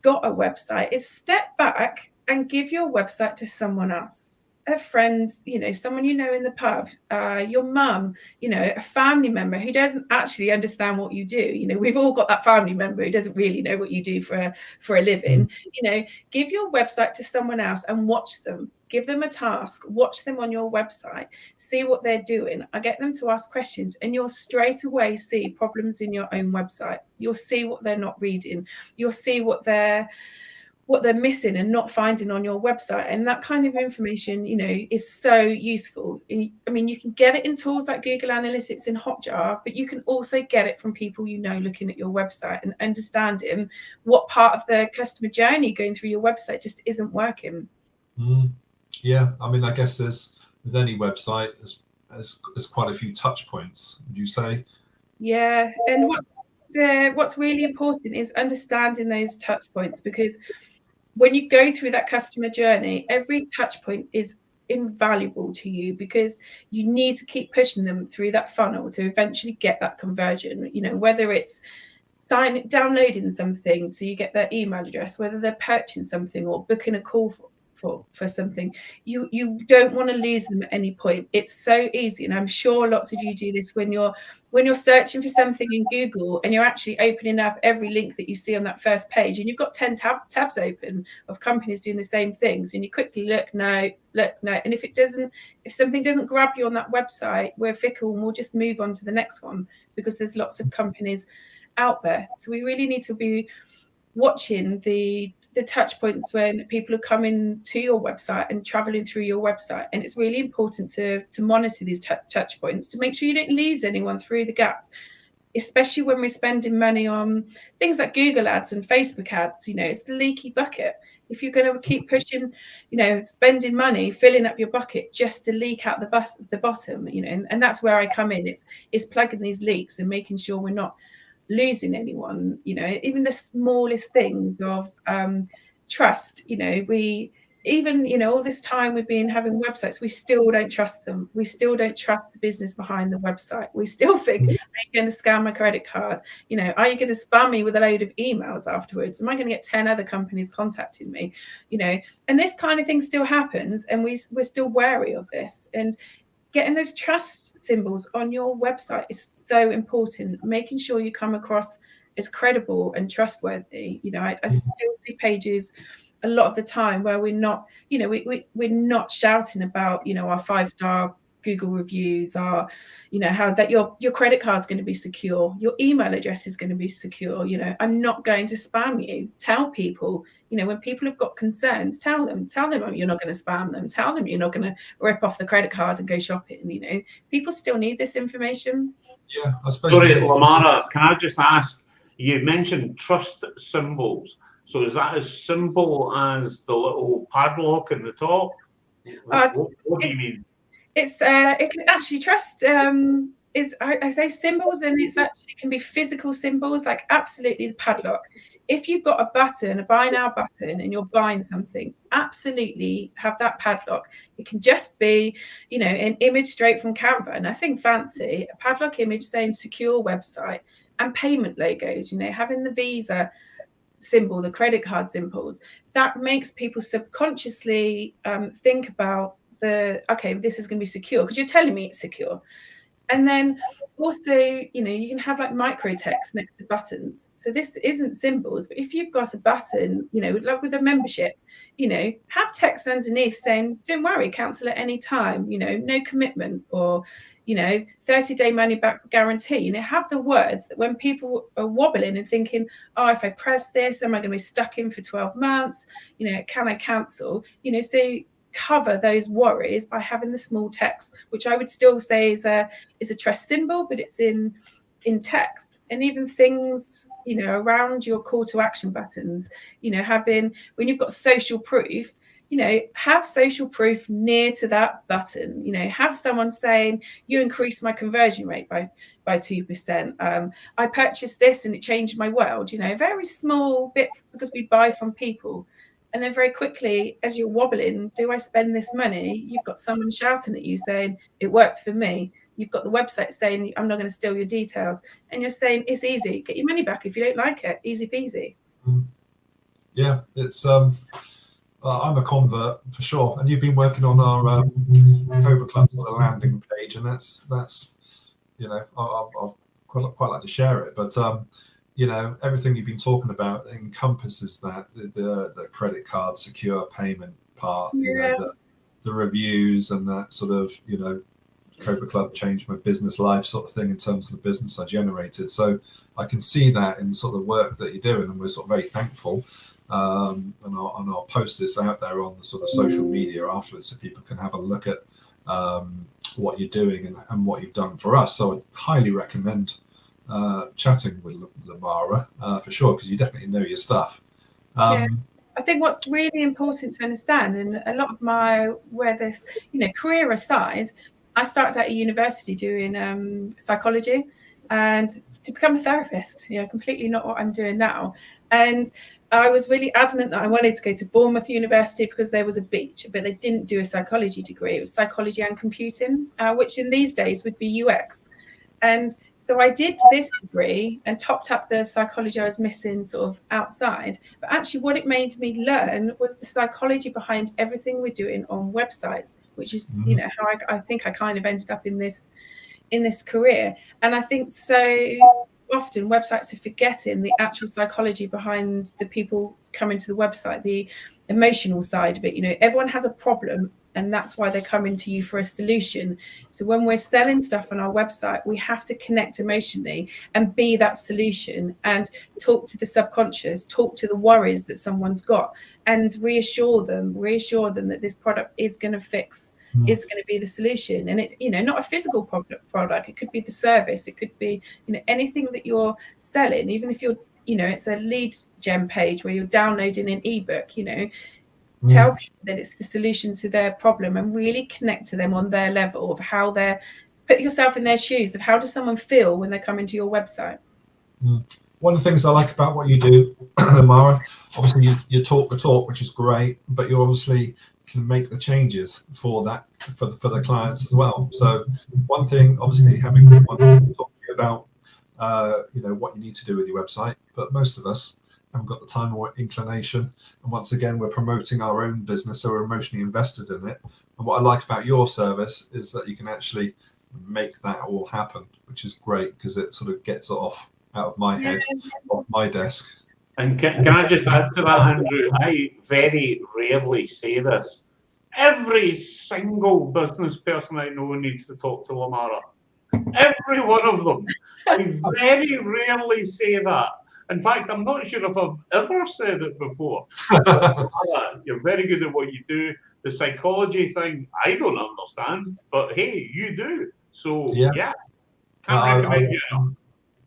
got a website is step back and give your website to someone else. A friend, someone in the pub, your mum, a family member who doesn't actually understand what you do. We've all got that family member who doesn't really know what you do for a living. Give your website to someone else and watch them. Give them a task, watch them on your website, see what they're doing. I get them to ask questions, and you'll straight away see problems in your own website. You'll see what they're not reading. You'll see what they're missing and not finding on your website. And that kind of information, is so useful. You can get it in tools like Google Analytics in Hotjar, but you can also get it from people looking at your website and understanding what part of the customer journey going through your website just isn't working. Yeah, I guess there's, with any website, there's quite a few touch points, would you say? Yeah, and what's really important is understanding those touch points, because when you go through that customer journey, every touch point is invaluable to you, because you need to keep pushing them through that funnel to eventually get that conversion. Whether it's downloading something so you get their email address, whether they're purchasing something or booking a call for something, you don't want to lose them at any point. It's so easy, and I'm sure lots of you do this when you're searching for something in Google and you're actually opening up every link that you see on that first page, and you've got 10 tabs open of companies doing the same things, and you quickly look, no, and if something doesn't grab you on that website, we're fickle and we'll just move on to the next one, because there's lots of companies out there. So we really need to be watching the touch points when people are coming to your website and traveling through your website. And it's really important to monitor these touch points to make sure you don't lose anyone through the gap, especially when we're spending money on things like Google ads and Facebook ads. It's the leaky bucket. If you're going to keep pushing, spending money, filling up your bucket just to leak out the bottom, and that's where I come in. It's plugging these leaks and making sure we're not losing anyone. Even the smallest things of trust. We even, you know, all this time we've been having websites, we still don't trust them. We still don't trust the business behind the website. We still think, are you going to scam my credit cards? You know, are you going to spam me with a load of emails afterwards? Am I going to get 10 other companies contacting me? You know, and this kind of thing still happens, and we're still wary of this. And getting those trust symbols on your website is so important. Making sure you come across as credible and trustworthy. You know, I still see pages a lot of the time where we're not, you know, we're not shouting about, you know, our 5-star Google reviews, our, you know, how that your credit card's going to be secure, your email address is going to be secure. You know, I'm not going to spam you. Tell people, you know, when people have got concerns, tell them you're not going to spam them. Tell them you're not going to rip off the credit card and go shopping. You know, people still need this information. Yeah, I suppose. Sorry, Limarah, can I just ask? You mentioned trust symbols. So is that as simple as the little padlock in the top? What do you mean? It can actually trust is I say symbols, and it's actually can be physical symbols, like absolutely the padlock. If you've got a button, a buy now button, and you're buying something, absolutely have that padlock. It can just be, you know, an image straight from Canva, nothing fancy, a padlock image saying secure website, and payment logos, you know, having the Visa symbol, the credit card symbols, that makes people subconsciously think about okay, this is going to be secure because you're telling me it's secure. And then also, you know, you can have like micro text next to buttons. So this isn't symbols, but if you've got a button, you know, like with a membership, you know, have text underneath saying, don't worry, cancel at any time, you know, no commitment, or, you know, 30-day money back guarantee. You know, have the words that when people are wobbling and thinking, oh, if I press this, am I going to be stuck in for 12 months? You know, can I cancel? You know, so cover those worries by having the small text, which I would still say is a trust symbol, but it's in text. And even things, you know, around your call to action buttons, you know, having, when you've got social proof, you know, have social proof near to that button. You know, have someone saying, you increased my conversion rate by 2%. I purchased this and it changed my world. You know, very small bit, because we buy from people. And then very quickly, as you're wobbling, do I spend this money? You've got someone shouting at you saying, it worked for me. You've got the website saying, I'm not going to steal your details. And you're saying, it's easy. Get your money back if you don't like it. Easy peasy. Yeah, it's I'm a convert for sure. And you've been working on our Cobra Club sort of landing page, and that's you know, I'll quite like to share it. But you know, everything you've been talking about encompasses that the credit card secure payment part, you know, the reviews and that sort of, you know, Cobra Club changed my business life sort of thing in terms of the business I generated. So I can see that in sort of the work that you're doing, and we're sort of very thankful. And I'll post this out there on the sort of social media afterwards, so people can have a look at what you're doing and what you've done for us. So I highly recommend chatting with Limarah for sure, because you definitely know your stuff. I think what's really important to understand, and a lot of where this, you know, career aside, I started at a university doing psychology and to become a therapist, you know, completely not what I'm doing now. And I was really adamant that I wanted to go to Bournemouth University because there was a beach, but they didn't do a psychology degree. It was psychology and computing, which in these days would be UX. And so I did this degree and topped up the psychology I was missing sort of outside. But actually what it made me learn was the psychology behind everything we're doing on websites, which is, you know, how I think I kind of ended up in this career. And I think so often websites are forgetting the actual psychology behind the people coming to the website, the emotional side of it. You know, everyone has a problem, and that's why they're coming to you for a solution. So when we're selling stuff on our website, we have to connect emotionally and be that solution, and talk to the subconscious, talk to the worries that someone's got, and reassure them that this product is going to fix, is going to be the solution. And it, you know, not a physical product, it could be the service, it could be, you know, anything that you're selling, even if you're, you know, it's a lead gen page where you're downloading an ebook, you know, tell people that it's the solution to their problem, and really connect to them on their level of how they're, put yourself in their shoes of how does someone feel when they come into your website. one of the things I like about what you do, Limarah, obviously you talk the talk, which is great, but you obviously can make the changes for that for the clients as well. So one thing, obviously, having someone talk to you about what you need to do with your website, but most of us haven't got the time or inclination. And once again, we're promoting our own business, so we're emotionally invested in it. And what I like about your service is that you can actually make that all happen, which is great because it sort of gets it off out of my head, off my desk. And can I just add to that, Andrew? I very rarely say this. Every single business person I know needs to talk to Limarah. Every one of them. I very rarely say that. In fact, I'm not sure if I've ever said it before. You're very good at what you do. The psychology thing, I don't understand, but hey, you do. So yeah, can't recommend you enough.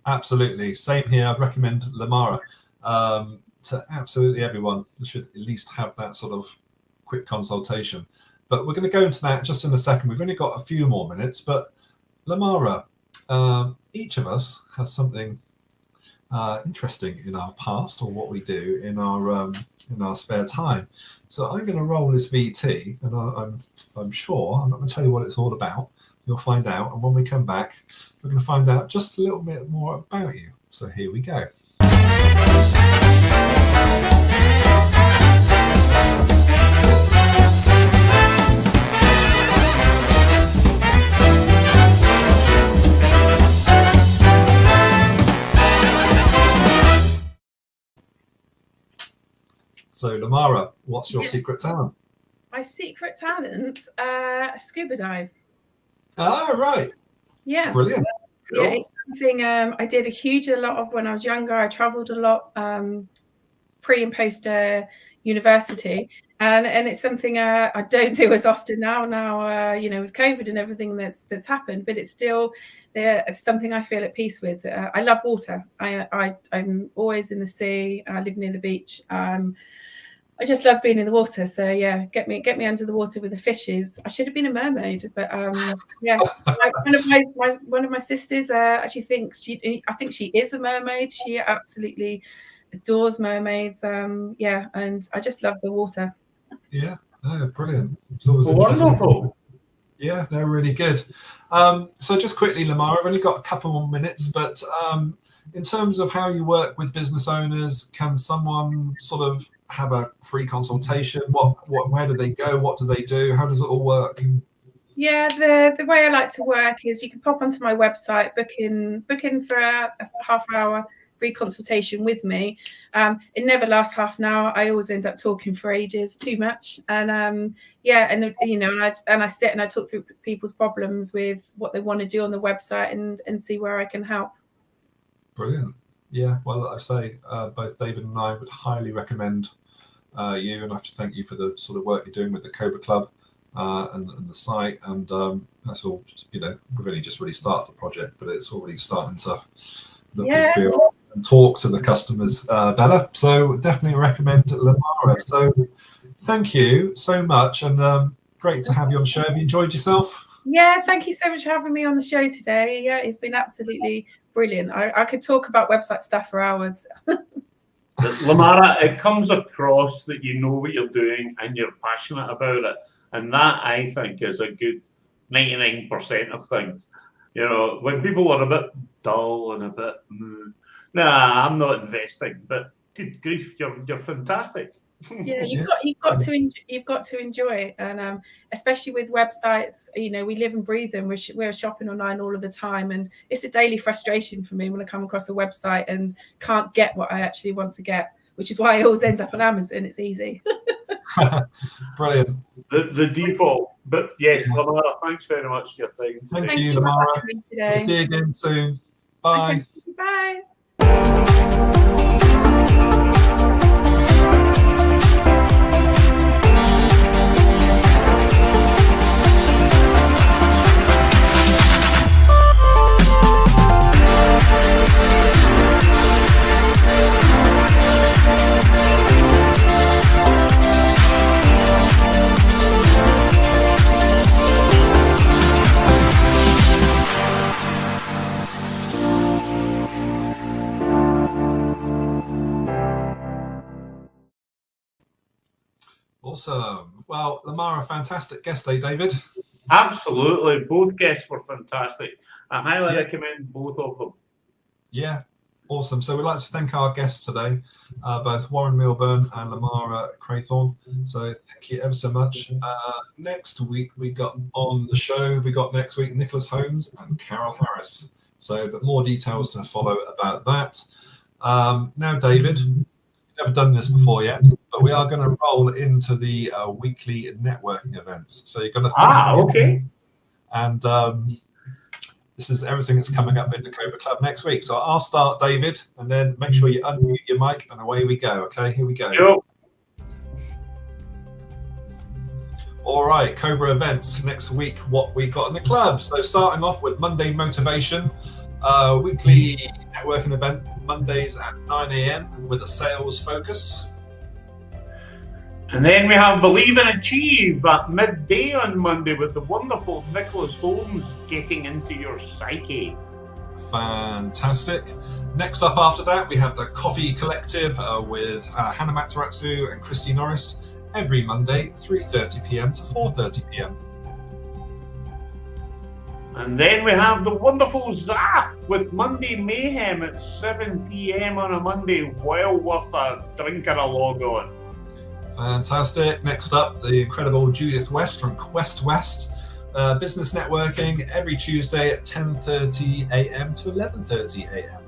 Absolutely, same here. I'd recommend Limarah to absolutely everyone. You should at least have that sort of quick consultation. But we're going to go into that just in a second. We've only got a few more minutes, but Limarah, each of us has something interesting in our past or what we do in our spare time. So I'm going to roll this VT, and I'm sure I'm not going to tell you what it's all about. You'll find out, and when we come back, we're going to find out just a little bit more about you. So here we go. So Limarah, what's your secret talent? My secret talent, scuba dive. Oh, right. Yeah. Brilliant. Yeah, it's something I did a lot of when I was younger. I travelled a lot pre and post university, and it's something I don't do as often now. With COVID and everything that's happened, but it's still something I feel at peace with. I love water. I'm always in the sea. I live near the beach. I just love being in the water. So yeah, get me under the water with the fishes. I should have been a mermaid, but yeah. One of my sisters actually thinks I think she is a mermaid. She absolutely adores mermaids. Yeah, and I just love the water. Yeah, no, brilliant. It's always wonderful. Yeah, no, really good. So just quickly, Limarah, I've only got a couple more minutes, but in terms of how you work with business owners, can someone sort of have a free consultation? Where do they go? What do they do? How does it all work? Yeah, the way I like to work is you can pop onto my website, book in for a half-hour free consultation with me. It never lasts half an hour. I always end up talking for ages, too much. And I sit and I talk through people's problems with what they want to do on the website and see where I can help. Brilliant. Yeah, well, I say both David and I would highly recommend you, and I have to thank you for the sort of work you're doing with the Cobra Club and the site. And that's all, we've only just really started the project, but it's already starting to look and feel and talk to the customers better. So definitely recommend Limarah. So thank you so much, and great to have you on the show. Have you enjoyed yourself? Yeah, thank you so much for having me on the show today. Yeah, it's been absolutely brilliant. I could talk about website stuff for hours. Limarah, it comes across that you know what you're doing and you're passionate about it. And that, I think, is a good 99% of things. When people are a bit dull and a bit, I'm not investing, but good grief, you're fantastic. Yeah, you've got to enjoy it, and especially with websites. We live and breathe them. We're shopping online all of the time, and it's a daily frustration for me when I come across a website and can't get what I actually want to get, which is why I always end up on Amazon. It's easy. Brilliant. The default, but yes, Limarah, thanks very much for your time. Thank you, Limarah. We'll see you again soon. Bye. Bye. Awesome. Well, Limarah, fantastic guest day, David. Absolutely. Both guests were fantastic. I highly recommend both of them. Yeah, awesome. So we'd like to thank our guests today, both Warren Milburn and Limarah Crathorne. So thank you ever so much. Next week we got on the show, next week Nicholas Holmes and Carol Harris. So, but more details to follow about that. Now, David, we've never done this before yet, but we are going to roll into the weekly networking events. So you're going to okay. And this is everything that's coming up in the Cobra Club next week. So I'll start, David, and then make sure you unmute your mic, and away we go. Okay, here we go. Sure. All right, Cobra events next week. What we got in the club? So starting off with Monday Motivation, weekly networking event Mondays at 9 a.m. with a sales focus. And then we have Believe and Achieve at midday on Monday with the wonderful Nicholas Holmes getting into your psyche. Fantastic. Next up after that, we have the Coffee Collective with Hannah Matarazzo and Christy Norris every Monday, 3:30 p.m. to 4:30 p.m. And then we have the wonderful Zaf with Monday Mayhem at 7 p.m. on a Monday. Well worth a drink and a log on. Fantastic. Next up, the incredible Judith West from Quest West. Business networking every Tuesday at 10:30 a.m. to 11:30 a.m.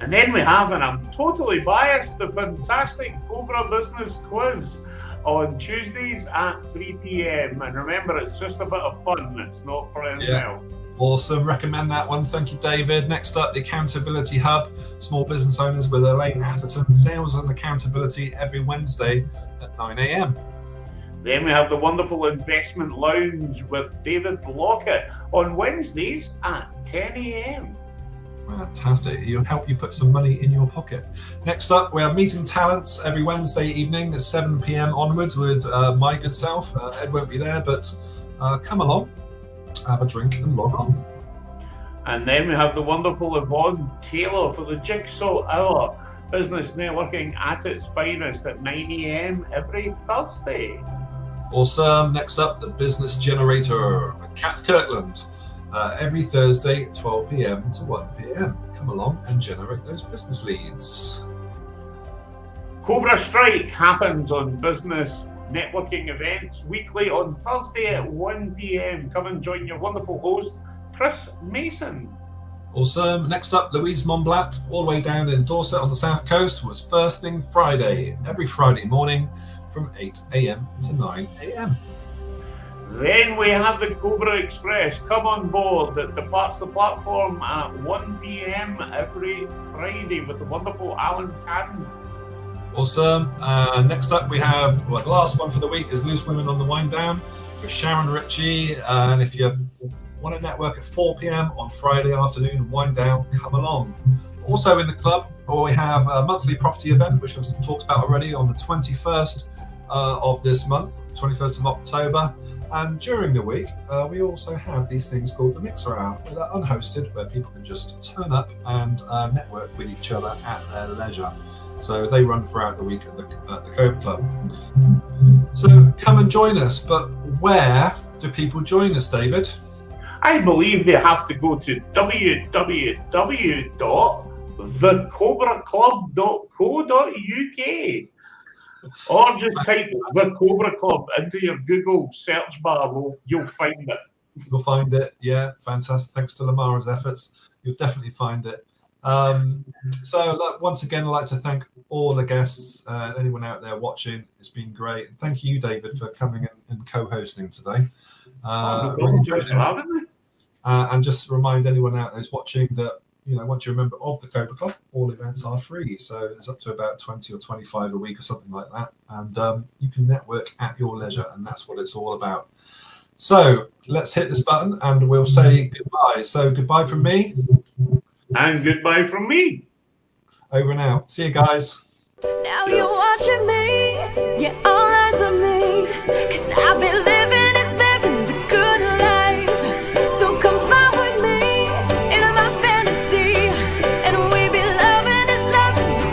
And then we have, and I'm totally biased, the fantastic Cobra Business Quiz on Tuesdays at 3 p.m. And remember, it's just a bit of fun. It's not for anything else. Awesome. Recommend that one. Thank you, David. Next up, the Accountability Hub, Small Business Owners with Elaine Atherton. Sales and Accountability every Wednesday at 9 a.m. Then we have the wonderful Investment Lounge with David Lockett on Wednesdays at 10 a.m. Fantastic. He'll help you put some money in your pocket. Next up, we have Meeting Talents every Wednesday evening at 7 p.m. onwards with my good self. Ed won't be there, but come along, have a drink and log on. And then we have the wonderful Yvonne Taylor for the Jigsaw Hour, business networking at its finest at 9 a.m. every Thursday. Awesome. Next up, the Business Generator with Kath Kirkland. Every Thursday, 12 p.m. to 1 p.m. Come along and generate those business leads. Cobra Strike happens on business networking events weekly on Thursday at 1 p.m. Come and join your wonderful host, Chris Mason. Awesome. Next up, Louise Monblatt, all the way down in Dorset on the south coast, was First Thing Friday, every Friday morning from 8 a.m. to 9 a.m. Then we have the Cobra Express. Come on board. It departs the platform at 1 p.m. every Friday with the wonderful Alan Cadden. Awesome. Next up, we have, the last one for the week is Loose Women on the Wind Down with Sharon Ritchie. And if you want to network at 4 p.m. on Friday afternoon, wind down, come along. Also in the club, we have a monthly property event, which I've talked about already, on the 21st of this month, 21st of October. And during the week, we also have these things called the Mixer Hour, that are unhosted, where people can just turn up and network with each other at their leisure. So they run throughout the week at the Cobra Club. So come and join us. But where do people join us, David? I believe they have to go to www.thecobraclub.co.uk. Or just type the Cobra Club into your Google search bar. You'll find it. You'll find it. Yeah, fantastic. Thanks to Limarah's efforts, you'll definitely find it. So once again, I'd like to thank all the guests and anyone out there watching. It's been great. And thank you, David, for coming and co-hosting today. And just remind anyone out there who's watching that, once you're a member of the Cobra Club, all events are free. So there's up to about 20 or 25 a week or something like that. And you can network at your leisure, and that's what it's all about. So let's hit this button and we'll say goodbye. So goodbye from me. And goodbye from me. Over and out. See you guys. Now you're watching me. Yeah, all eyes on me. 'Cause I've been living the good life. So come fly with me into my fantasy. And we be loving the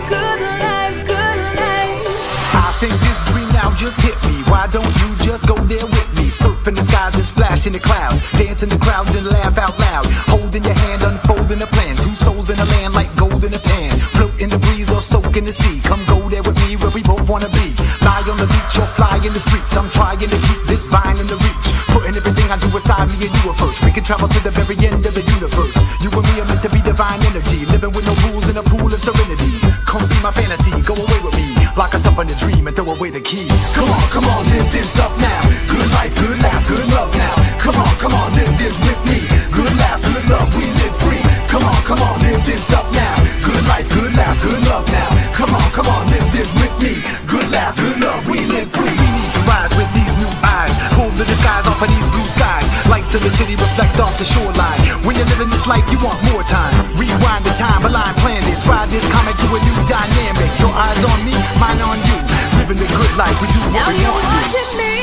good life, good life. I think this dream now just hit me. Why don't you just go there with me? Surfing the skies and splash in the clouds, dance in the crowds and laugh out loud. Holding your hand, unfolding a plan. Two souls in a land like gold in a pan. Float in the breeze or soak in the sea. Come go there with me where we both wanna be. Lie on the beach or fly in the streets. I'm trying to keep this vine in the reach. Putting everything I do aside, me and you are first. We can travel to the very end of the universe. You and me are meant to be divine energy. Living with no rules in a pool of serenity. Come be my fantasy, go away with me. Lock us up in a dream and throw away the keys. Come on, live this up now. Good life, good laugh, good love now. Come on, live this with me. Good laugh, good love, we live free. Come on, live this up now. Good life, good laugh, good love now. Come on, live this with me. Good laugh, good love, we live free. We need to rise with these new eyes. Pull the disguise off of these blue skies. Lights of the city reflect off the shoreline. When you're living this life, you want more time. Rewind the time, align planets. Ride this comet to a new dynamic. Your eyes on me, mine on you. Living the good life, we do what now we you're want to. watching me.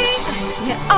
Yeah,